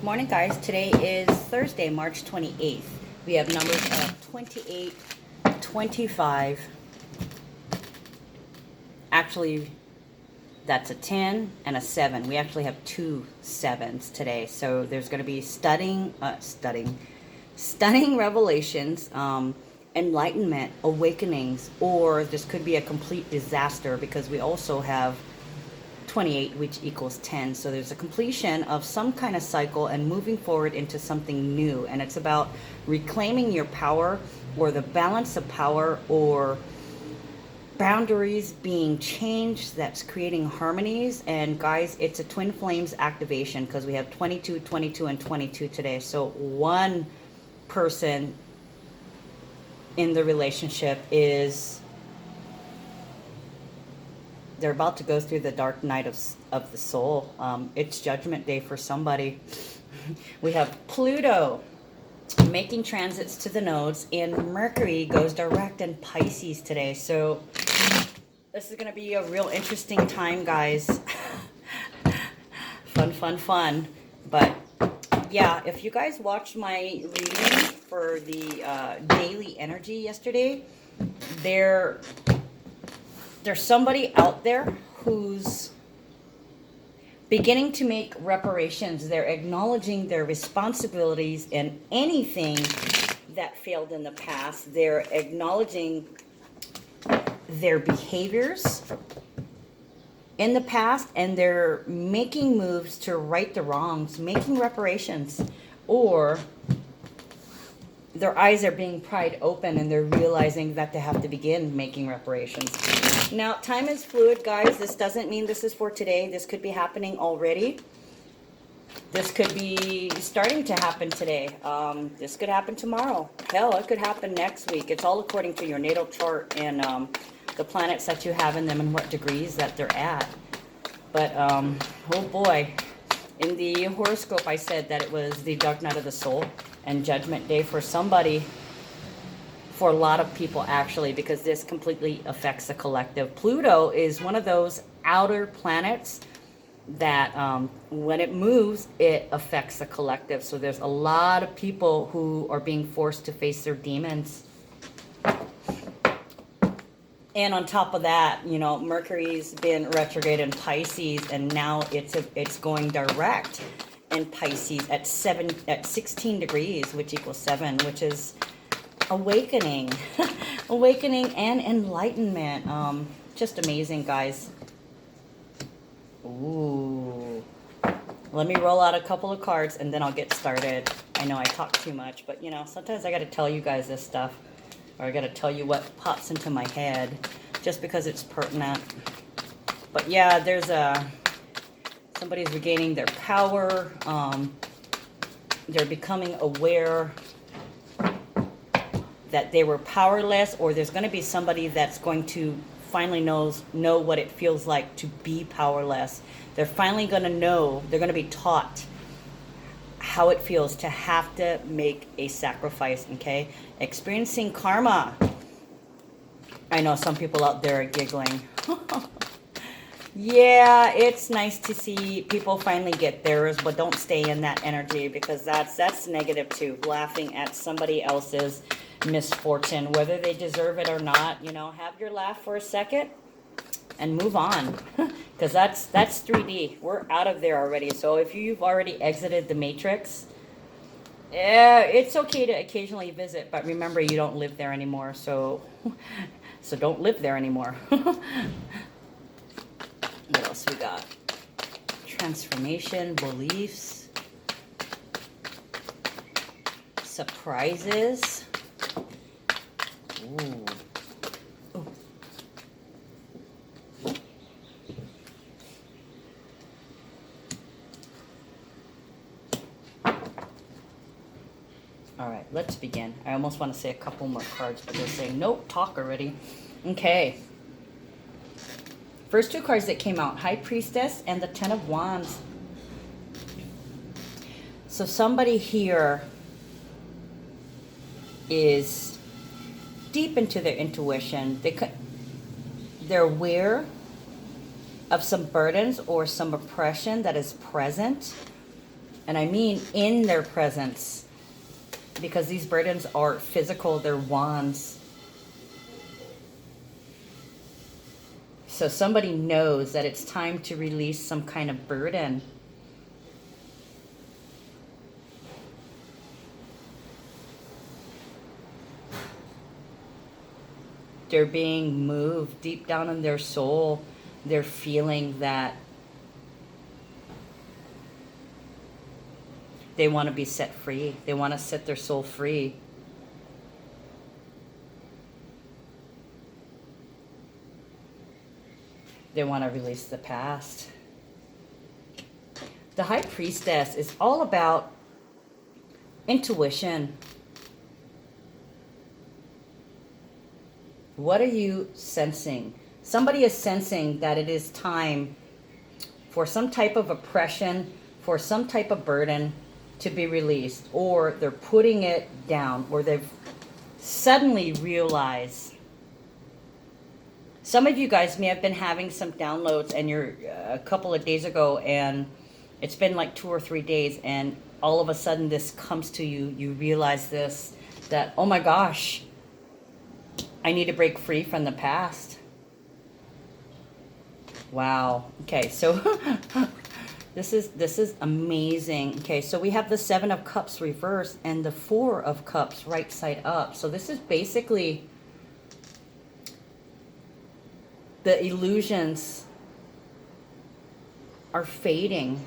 Morning, guys. Today is Thursday, March 28th. We have numbers of 28, 25. Actually, that's a 10 and a 7. We actually have two 7s today. So there's going to be stunning revelations, enlightenment, awakenings, or this could be a complete disaster because we also have 28, which equals 10. So there's a completion of some kind of cycle and moving forward into something new. And it's about reclaiming your power or the balance of power or boundaries being changed that's creating harmonies. And guys, it's a twin flames activation because we have 22, 22, and 22 today. So one person in the relationship is they're about to go through the dark night of the soul. It's judgment day for somebody. We have Pluto making transits to the nodes, and Mercury goes direct in Pisces today. So this is going to be a real interesting time, guys. Fun. But yeah, if you guys watched my reading for the daily energy yesterday, there's somebody out there who's beginning to make reparations. They're acknowledging their responsibilities in anything that failed in the past. They're acknowledging their behaviors in the past, and they're making moves to right the wrongs, making reparations, or their eyes are being pried open and they're realizing that they have to begin making reparations. Now, time is fluid, guys. This doesn't mean this is for today. This could be happening already. This could be starting to happen today. This could happen tomorrow. Hell, it could happen next week. It's all according to your natal chart and the planets that you have in them and what degrees that they're at. But, oh boy. In the horoscope, I said that it was the dark night of the soul and judgment day for somebody, for a lot of people actually, because this completely affects the collective. Pluto is one of those outer planets that when it moves, it affects the collective. So there's a lot of people who are being forced to face their demons. And on top of that, you know, Mercury's been retrograde in Pisces, and now it's going direct in Pisces at 16 degrees, which equals 7, which is awakening, awakening and enlightenment. Just amazing, guys. Ooh. Let me roll out a couple of cards and then I'll get started. I know I talk too much, but you know, sometimes I got to tell you guys this stuff. Or I got to tell you what pops into my head just because it's pertinent. But yeah, there's somebody's regaining their power. They're becoming aware that they were powerless, or there's going to be somebody that's going to finally know what it feels like to be powerless. They're finally going to know, they're going to be taught how it feels to have to make a sacrifice, okay? Experiencing karma. I know some people out there are giggling. Yeah, it's nice to see people finally get theirs, but don't stay in that energy because that's negative too. Laughing at somebody else's misfortune, whether they deserve it or not. You know, have your laugh for a second and move on, because that's 3D. We're out of there already. So if you've already exited the matrix, yeah, it's okay to occasionally visit, but remember, you don't live there anymore. So don't live there anymore. What else we got? Transformation, beliefs, surprises. Ooh. All right, let's begin. I almost want to say a couple more cards, but they're saying, nope, talk already. Okay. First two cards that came out, High Priestess and the Ten of Wands. So somebody here is deep into their intuition. They're aware of some burdens or some oppression that is present And I mean in their presence, because these burdens are physical, they're wands. So somebody knows that it's time to release some kind of burden. They're being moved deep down in their soul. They're feeling that they want to be set free. They want to set their soul free. They want to release the past. The High Priestess is all about intuition. What are you sensing? Somebody is sensing that it is time for some type of oppression, for some type of burden to be released, or they're putting it down, or they've suddenly realized. Some of you guys may have been having some downloads and you're a couple of days ago, and it's been like 2 or 3 days, and all of a sudden this comes to you. You realize this, that, oh my gosh, I need to break free from the past. Wow. Okay, so this is amazing. Okay, so we have the 7 of Cups reversed and the 4 of Cups right side up. So this is basically the illusions are fading.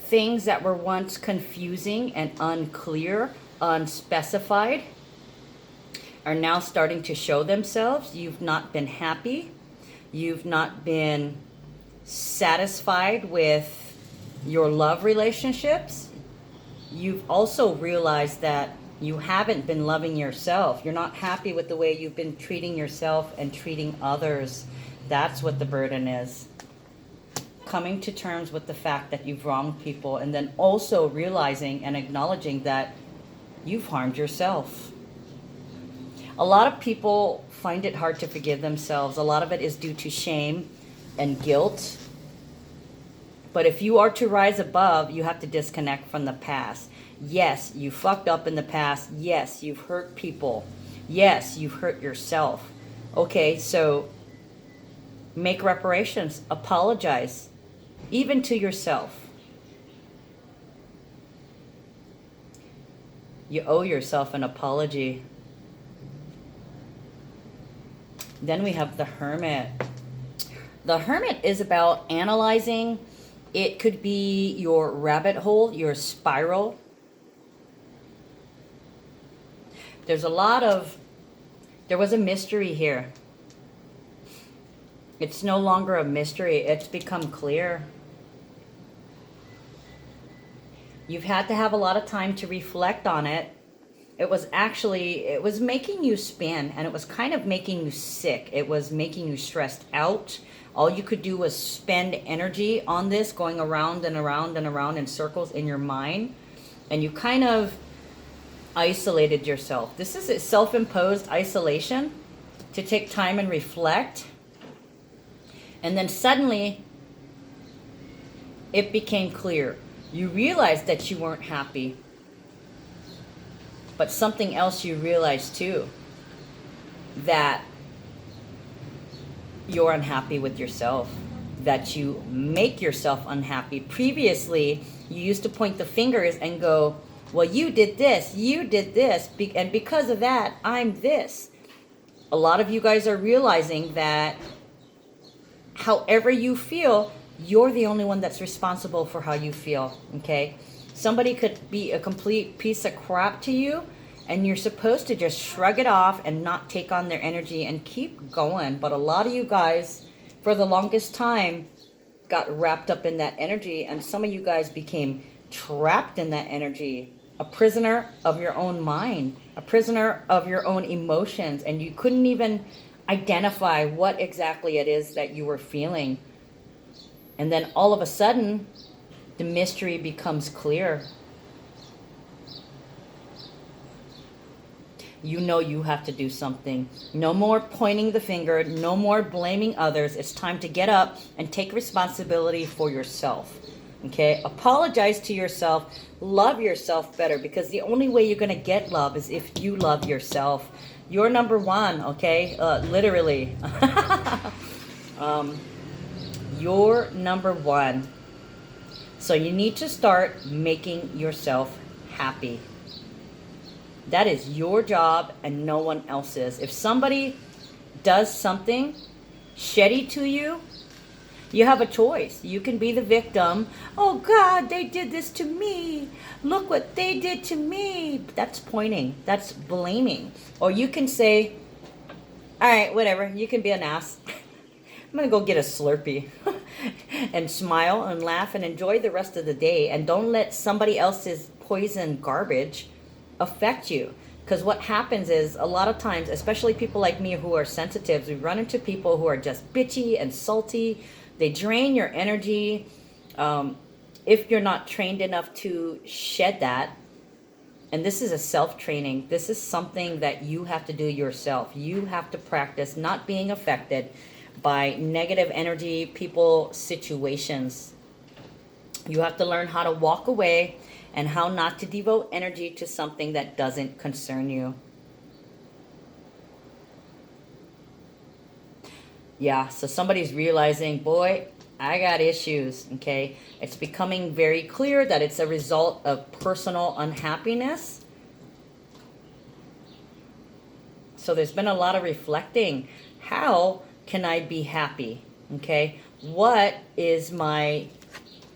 Things that were once confusing and unclear, unspecified, are now starting to show themselves. You've not been happy. You've not been satisfied with your love relationships. You've also realized that you haven't been loving yourself. You're not happy with the way you've been treating yourself and treating others. That's what the burden is. Coming to terms with the fact that you've wronged people, and then also realizing and acknowledging that you've harmed yourself. A lot of people find it hard to forgive themselves. A lot of it is due to shame and guilt. But if you are to rise above, you have to disconnect from the past. Yes, you fucked up in the past. Yes, you've hurt people. Yes, you've hurt yourself. Okay, so make reparations. Apologize, even to yourself. You owe yourself an apology. Then we have the Hermit. The Hermit is about analyzing. It could be your rabbit hole, your spiral. There was a mystery here. It's no longer a mystery. It's become clear. You've had to have a lot of time to reflect on it. It was making you spin, and it was kind of making you sick. It was making you stressed out. All you could do was spend energy on this, going around and around and around in circles in your mind. And you kind of isolated yourself. This is a self-imposed isolation to take time and reflect. And then suddenly, it became clear. You realized that you weren't happy. But something else you realized too, that you're unhappy with yourself, that you make yourself unhappy. Previously, you used to point the fingers and go, well, you did this, and because of that, I'm this. A lot of you guys are realizing that however you feel, you're the only one that's responsible for how you feel, okay? Somebody could be a complete piece of crap to you, and you're supposed to just shrug it off and not take on their energy and keep going. But a lot of you guys, for the longest time, got wrapped up in that energy, and some of you guys became trapped in that energy, a prisoner of your own mind, a prisoner of your own emotions, and you couldn't even identify what exactly it is that you were feeling. And then all of a sudden, the mystery becomes clear. you know you have to do something. No more pointing the finger, no more blaming others. It's time to get up and take responsibility for yourself. Okay? Apologize to yourself. Love yourself better, because the only way you're going to get love is if you love yourself. You're number one, okay? Literally. You're number one. So you need to start making yourself happy. That is your job and no one else's. If somebody does something shitty to you, you have a choice. You can be the victim. Oh God, they did this to me. Look what they did to me. That's pointing. That's blaming. Or you can say, all right, whatever. You can be an ass. I'm going to go get a Slurpee and smile and laugh and enjoy the rest of the day. And don't let somebody else's poison garbage affect you. Because what happens is, a lot of times, especially people like me who are sensitives, we run into people who are just bitchy and salty. They drain your energy. If you're not trained enough to shed that, and this is a self-training, this is something that you have to do yourself. You have to practice not being affected by negative energy, people, situations. You have to learn how to walk away and how not to devote energy to something that doesn't concern you. Yeah, so somebody's realizing, boy, I got issues, okay? It's becoming very clear that it's a result of personal unhappiness. So there's been a lot of reflecting. How can I be happy? Okay, what is my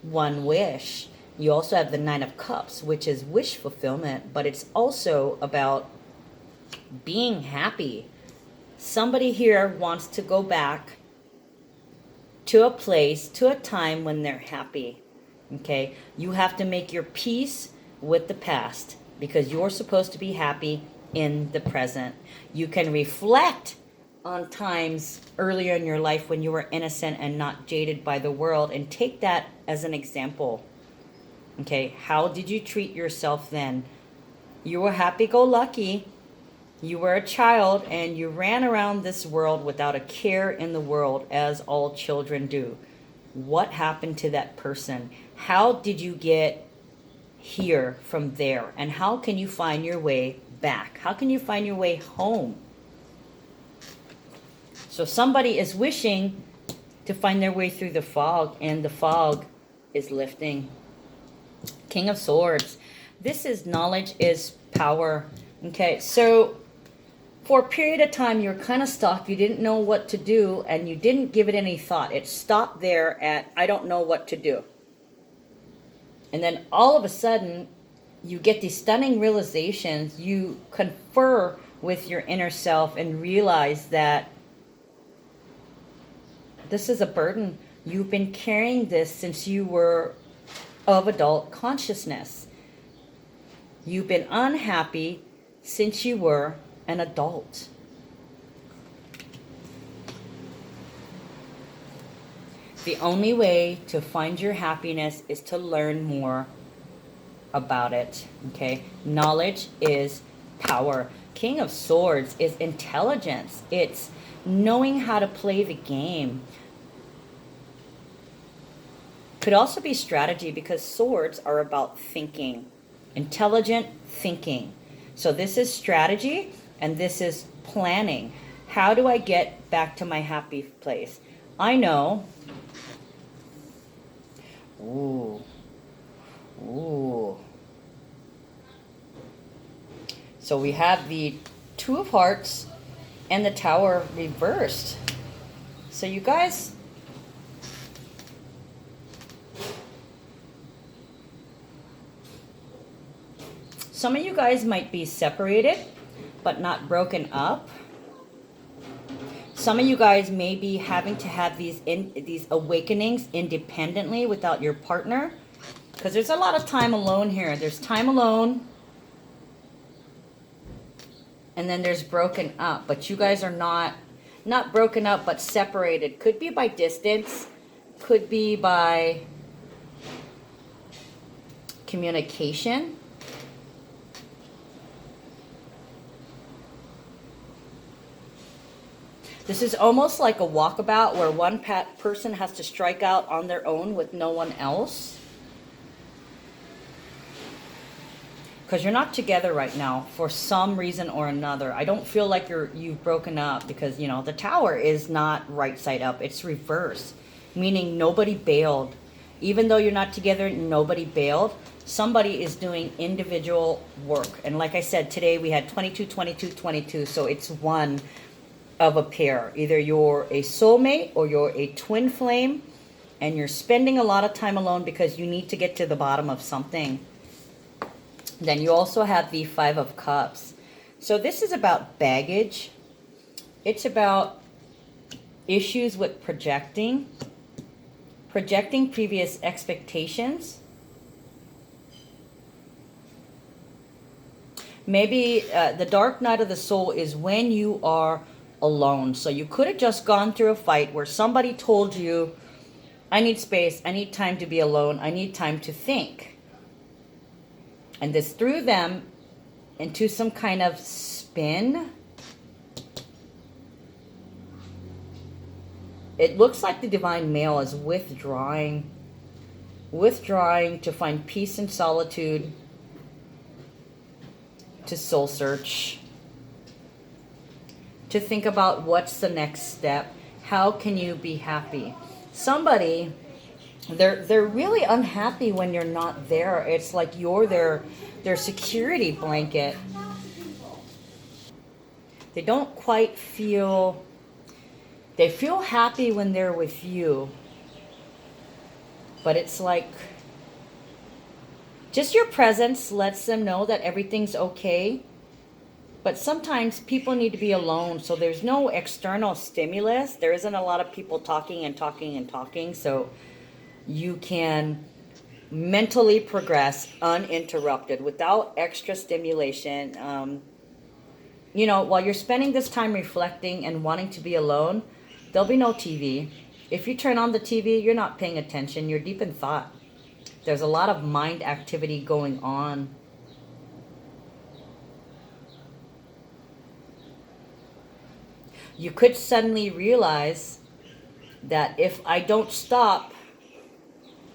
one wish? You also have the Nine of Cups, which is wish fulfillment, but it's also about being happy. Somebody here wants to go back to a place, to a time when they're happy. Okay, you have to make your peace with the past, because you're supposed to be happy in the present. You can reflect on times earlier in your life when you were innocent and not jaded by the world, and take that as an example. Okay, how did you treat yourself then? You were happy-go-lucky. You were a child and you ran around this world without a care in the world, as all children do. What happened to that person? How did you get here from there? And how can you find your way back? How can you find your way home? So somebody is wishing to find their way through the fog, and the fog is lifting. King of Swords. This is knowledge is power. Okay, so for a period of time, you're kind of stuck. You didn't know what to do, and you didn't give it any thought. It stopped there at, I don't know what to do. And then all of a sudden, you get these stunning realizations. You confer with your inner self and realize that this is a burden. You've been carrying this since you were of adult consciousness. You've been unhappy since you were an adult. The only way to find your happiness is to learn more about it. Okay? Knowledge is power. King of Swords is intelligence. It's knowing how to play the game. Could also be strategy, because swords are about thinking. Intelligent thinking. So this is strategy and this is planning. How do I get back to my happy place? I know. Ooh. Ooh. So we have the Two of Hearts and the Tower reversed. So you guys, some of you guys might be separated, but not broken up. Some of you guys may be having to have these awakenings independently without your partner, because there's a lot of time alone here. There's time alone, and then there's broken up. But you guys are not broken up, but separated. Could be by distance, could be by communication. This is almost like a walkabout where one person has to strike out on their own with no one else. Because you're not together right now for some reason or another. I don't feel like you've broken up because, you know, the tower is not right side up. It's reverse, meaning nobody bailed. Even though you're not together, nobody bailed. Somebody is doing individual work. And like I said, today we had 22, 22, 22. So it's one of a pair. Either you're a soulmate or you're a twin flame. And you're spending a lot of time alone because you need to get to the bottom of something. Then you also have the Five of Cups. So this is about baggage. It's about issues with projecting previous expectations. Maybe the dark night of the soul is when you are alone. So you could have just gone through a fight where somebody told you, I need space, I need time to be alone, I need time to think. And this threw them into some kind of spin. It looks like the divine male is withdrawing to find peace and solitude, to soul search, to think about what's the next step. How can you be happy? Somebody, they're really unhappy when you're not there. It's like you're their security blanket. They don't quite feel, they feel happy when they're with you. But it's like, just your presence lets them know that everything's okay. But sometimes people need to be alone, so there's no external stimulus. There isn't a lot of people talking and talking and talking, so you can mentally progress uninterrupted without extra stimulation. You know, while you're spending this time reflecting and wanting to be alone, there'll be no TV. If you turn on the TV, you're not paying attention. You're deep in thought. There's a lot of mind activity going on. You could suddenly realize that if I don't stop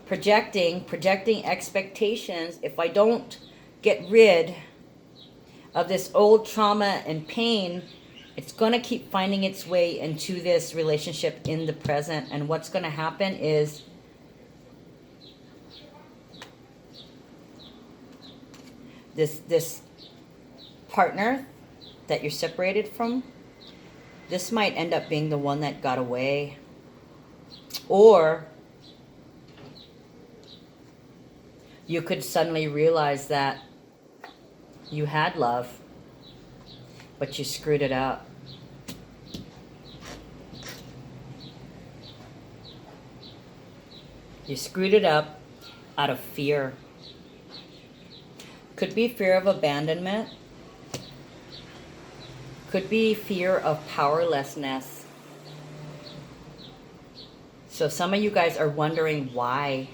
projecting expectations, if I don't get rid of this old trauma and pain, it's going to keep finding its way into this relationship in the present. And what's going to happen is this partner that you're separated from, this might end up being the one that got away. Or you could suddenly realize that you had love, but you screwed it up. You screwed it up out of fear. Could be fear of abandonment. Could be fear of powerlessness. So some of you guys are wondering why.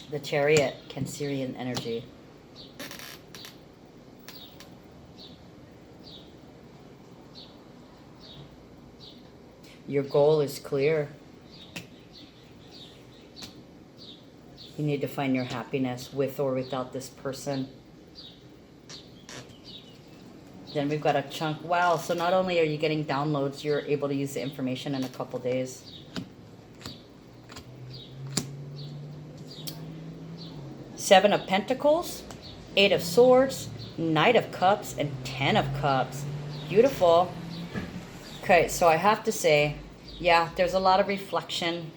The Chariot, Cancerian energy. Your goal is clear. You need to find your happiness with or without this person. Then we've got a chunk. Wow, so not only are you getting downloads, you're able to use the information in a couple days. Seven of Pentacles, Eight of Swords, Knight of Cups, and Ten of Cups. Beautiful. Okay, so I have to say, yeah, there's a lot of reflection,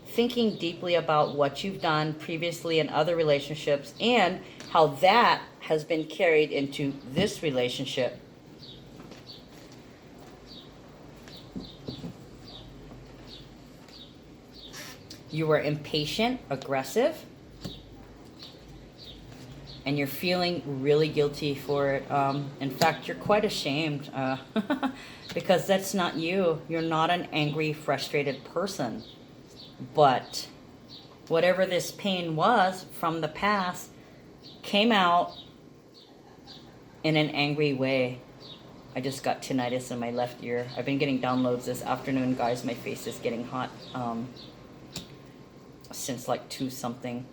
thinking deeply about what you've done previously in other relationships and how that has been carried into this relationship. You were impatient, aggressive, and you're feeling really guilty for it. In fact, you're quite ashamed because that's not you. You're not an angry, frustrated person. But whatever this pain was from the past came out in an angry way. I just got tinnitus in my left ear. I've been getting downloads this afternoon, guys. My face is getting hot since like 2 something.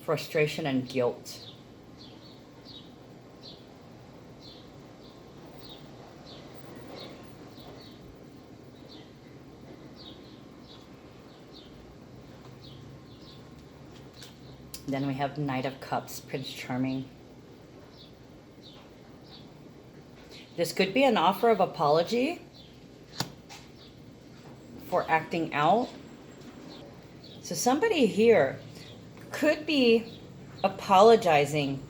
Frustration and guilt. Then we have Knight of Cups, Prince Charming. This could be an offer of apology for acting out. So somebody here could be apologizing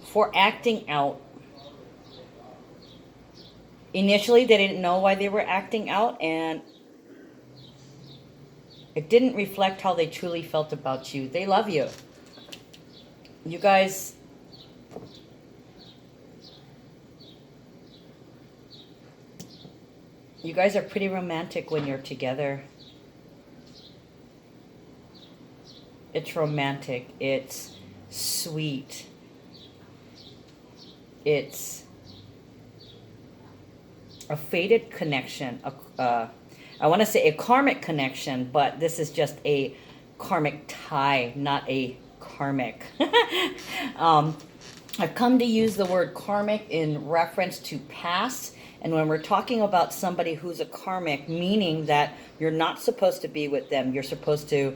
for acting out. Initially, they didn't know why they were acting out, and it didn't reflect how they truly felt about you. They love you. You guys are pretty romantic when you're together. It's romantic. It's sweet. It's a fated connection. I want to say a karmic connection, but this is just a karmic tie, not a karmic. I've come to use the word karmic in reference to past. And when we're talking about somebody who's a karmic, meaning that you're not supposed to be with them, you're supposed to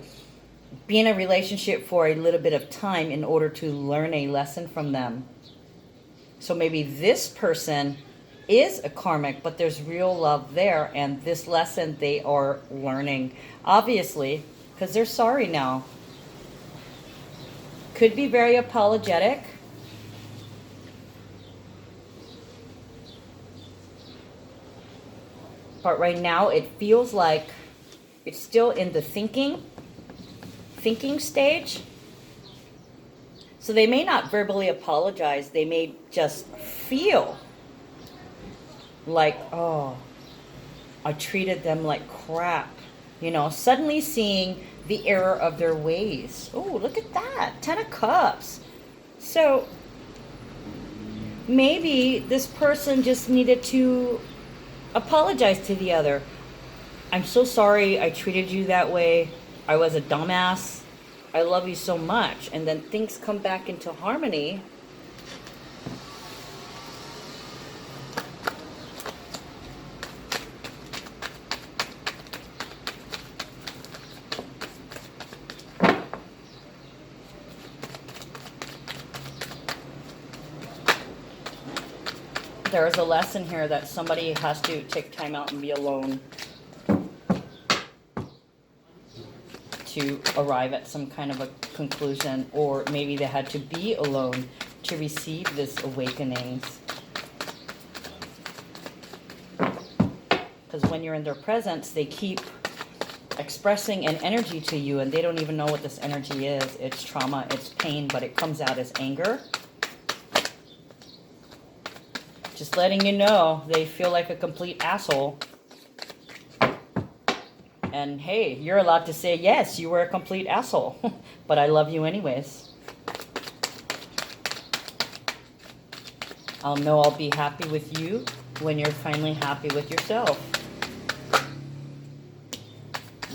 be in a relationship for a little bit of time in order to learn a lesson from them. So maybe this person is a karmic, but there's real love there, and this lesson they are learning, obviously, because they're sorry now. Could be very apologetic. But right now it feels like it's still in the thinking stage. So they may not verbally apologize. They may just feel like, oh, I treated them like crap. Suddenly seeing the error of their ways. Oh, look at that. 10 of Cups. So maybe this person just needed to apologize to the other. I'm so sorry I treated you that way. I was a dumbass. I love you so much. And then things come back into harmony. There is a lesson here that somebody has to take time out and be alone to arrive at some kind of a conclusion, or maybe they had to be alone to receive this awakenings. Because when you're in their presence, they keep expressing an energy to you, and they don't even know what this energy is. It's trauma, it's pain, but it comes out as anger. Just letting you know, they feel like a complete asshole. And hey, you're allowed to say, yes, you were a complete asshole, but I love you anyways. I'll know I'll be happy with you when you're finally happy with yourself.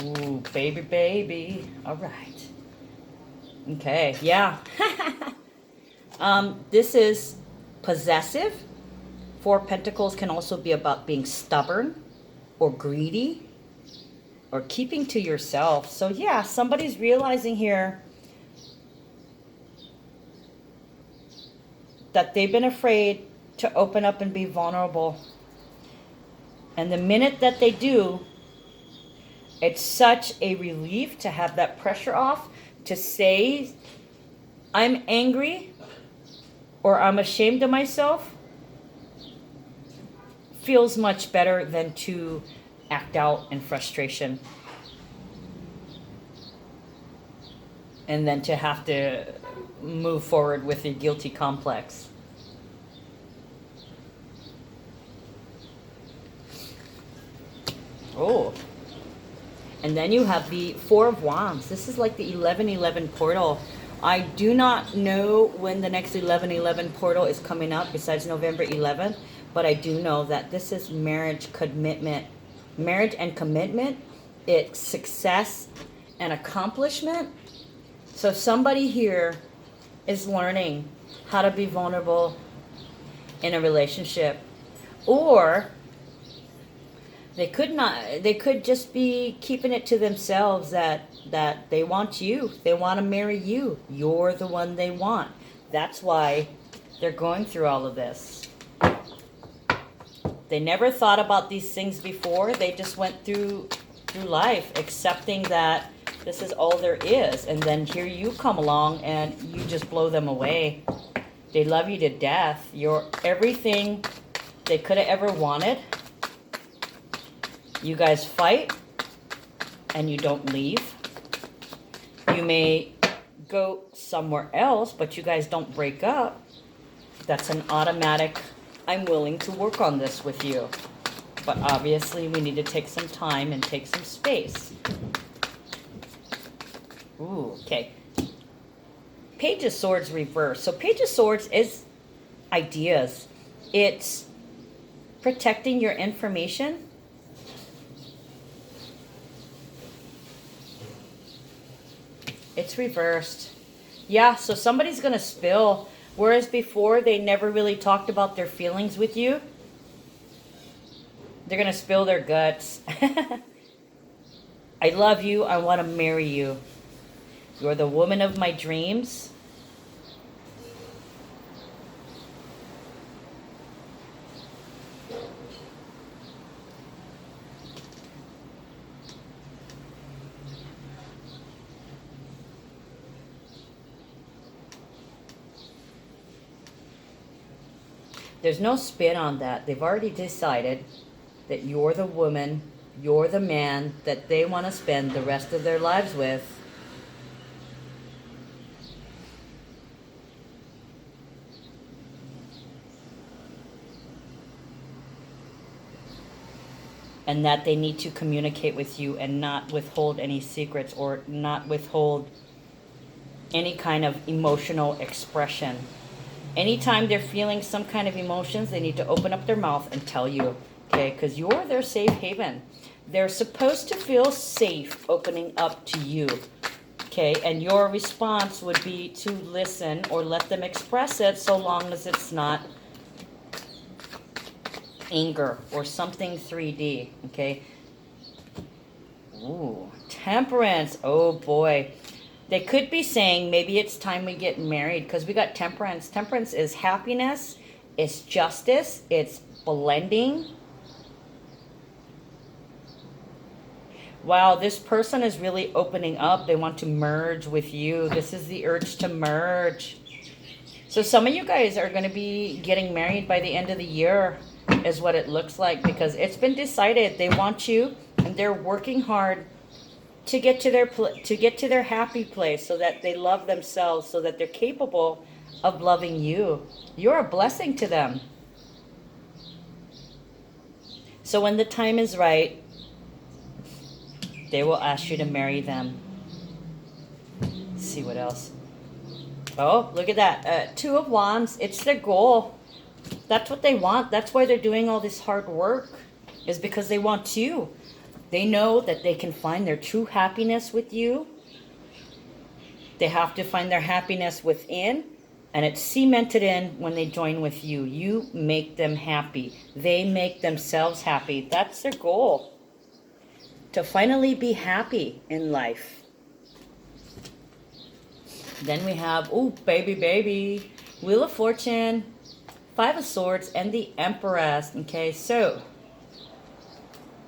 Ooh, baby, baby. All right. Okay, yeah. This is possessive. 4 Pentacles can also be about being stubborn or greedy or keeping to yourself. So yeah, somebody's realizing here that they've been afraid to open up and be vulnerable. And the minute that they do, it's such a relief to have that pressure off, to say, I'm angry or I'm ashamed of myself feels much better than to act out in frustration. And then to have to move forward with your guilty complex. Oh. And then you have the Four of Wands. This is like the 1111 portal. I do not know when the next 1111 portal is coming up besides November 11th, but I do know that this is marriage, commitment, marriage and commitment. It's success and accomplishment. So somebody here is learning how to be vulnerable in a relationship, or they could just be keeping it to themselves that they want you. They want to marry you. You're the one they want. That's why they're going through all of this. They never thought about these things before. They just went through life accepting that this is all there is. And then here you come along and you just blow them away. They love you to death. You're everything they could have ever wanted. You guys fight and you don't leave. You may go somewhere else, but you guys don't break up. That's an automatic, I'm willing to work on this with you. But obviously we need to take some time and take some space. Ooh, okay. Page of Swords reverse. So Page of Swords is ideas. It's protecting your information. It's reversed. Yeah, so somebody's going to spill. Whereas before, they never really talked about their feelings with you. They're going to spill their guts. I love you. I want to marry you. You're the woman of my dreams. There's no spin on that. They've already decided that you're the woman, you're the man that they want to spend the rest of their lives with. And that they need to communicate with you and not withhold any secrets or not withhold any kind of emotional expression. Anytime they're feeling some kind of emotions, they need to open up their mouth and tell you, okay? Because you're their safe haven. They're supposed to feel safe opening up to you, okay? And your response would be to listen or let them express it so long as it's not anger or something 3D, okay? Ooh, Temperance. Oh, boy. They could be saying maybe it's time we get married because we got Temperance. Temperance is happiness, it's justice, it's blending. Wow, this person is really opening up. They want to merge with you. This is the urge to merge. So some of you guys are going to be getting married by the end of the year is what it looks like because it's been decided they want you and they're working hard to get to their happy place so that they love themselves, so that they're capable of loving you. You're a blessing to them. So when the time is right, they will ask you to marry them. Let's see what else. Oh, look at that. Two of Wands. It's their goal. That's what they want. That's why they're doing all this hard work, is because they want you. They know that they can find their true happiness with you. They have to find their happiness within, and it's cemented in when they join with you. You make them happy. They make themselves happy. That's their goal, to finally be happy in life. Then we have, oh, baby, Wheel of Fortune, Five of Swords, and the Empress. Okay, so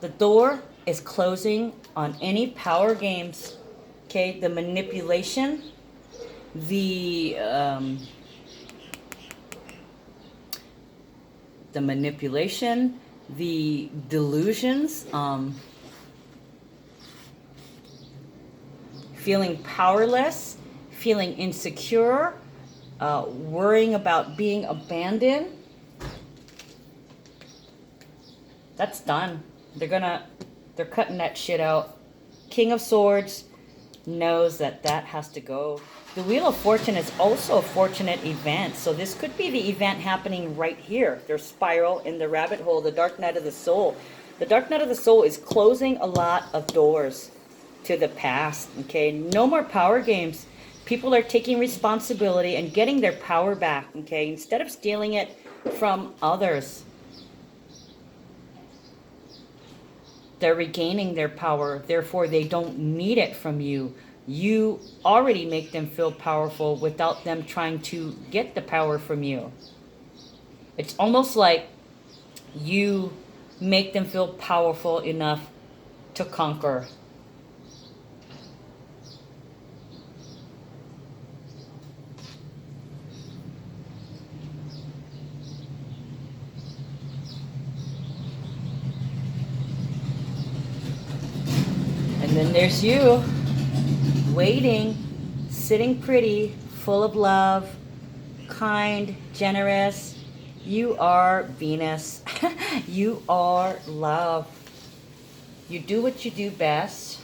the door is closing on any power games. Okay, the manipulation, the manipulation, the delusions, feeling powerless, feeling insecure, worrying about being abandoned. That's done. They're cutting that shit out. King of Swords knows that has to go. The Wheel of Fortune is also a fortunate event. So this could be the event happening right here. Their spiral in the rabbit hole, the Dark Night of the Soul. The Dark Night of the Soul is closing a lot of doors to the past. Okay, no more power games. People are taking responsibility and getting their power back. Okay, instead of stealing it from others. They're regaining their power, therefore they don't need it from you. You already make them feel powerful without them trying to get the power from you. It's almost like you make them feel powerful enough to conquer. And then there's you, waiting, sitting pretty, full of love, kind, generous. You are Venus. You are love. You do what you do best.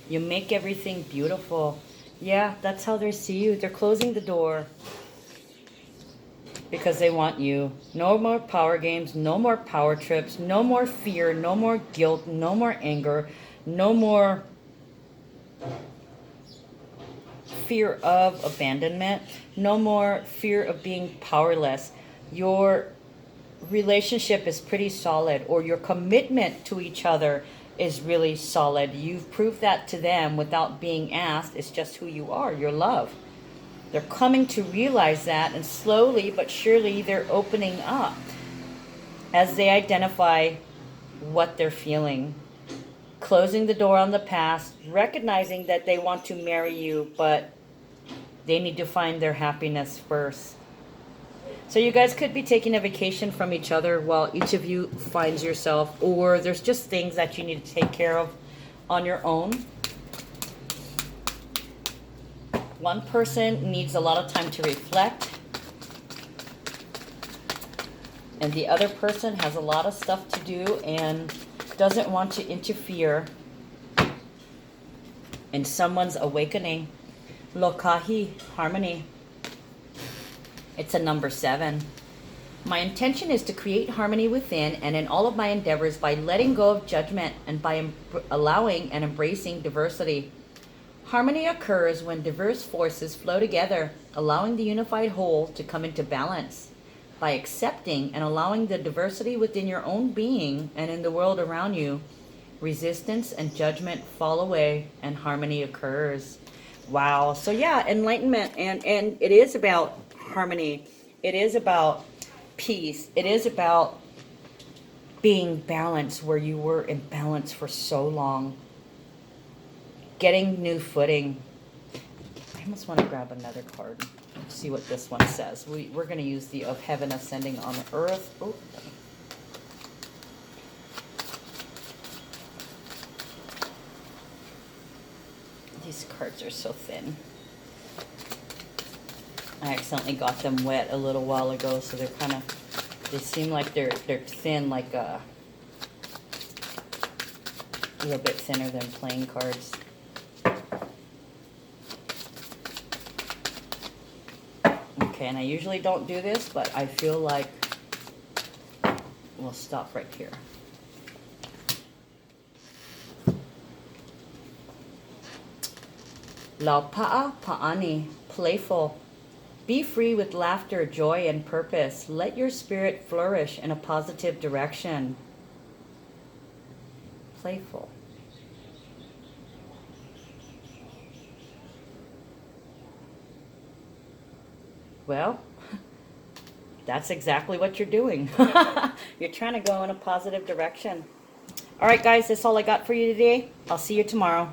You make everything beautiful. Yeah, that's how they see you. They're closing the door because they want you. No more power games, no more power trips, no more fear, no more guilt, no more anger. No more fear of abandonment. No more fear of being powerless. Your relationship is pretty solid, or your commitment to each other is really solid. You've proved that to them without being asked. It's just who you are, your love. They're coming to realize that, and slowly but surely they're opening up as they identify what they're feeling. Closing the door on the past, recognizing that they want to marry you, but they need to find their happiness first. So you guys could be taking a vacation from each other while each of you finds yourself, or there's just things that you need to take care of on your own. One person needs a lot of time to reflect, and the other person has a lot of stuff to do and doesn't want to interfere in someone's awakening. Lokahi, harmony. It's a number 7. My intention is to create harmony within and in all of my endeavors by letting go of judgment and by allowing and embracing diversity. Harmony occurs when diverse forces flow together, allowing the unified whole to come into balance. By accepting and allowing the diversity within your own being and in the world around you, resistance and judgment fall away and harmony occurs. Wow. So yeah, enlightenment, and it is about harmony. It is about peace. It is about being balanced where you were imbalance for so long. Getting new footing. I almost want to grab another card. Let's see what this one says. We're going to use the of heaven ascending on the earth. Oh. These cards are so thin. I accidentally got them wet a little while ago, so they're kind of, they seem like they're thin, like a little bit thinner than playing cards. Okay, and I usually don't do this, but I feel like we'll stop right here. Laupa'a pa'ani, playful. Be free with laughter, joy, and purpose. Let your spirit flourish in a positive direction. Playful. Well, that's exactly what you're doing. You're trying to go in a positive direction. All right, guys, that's all I got for you today. I'll see you tomorrow.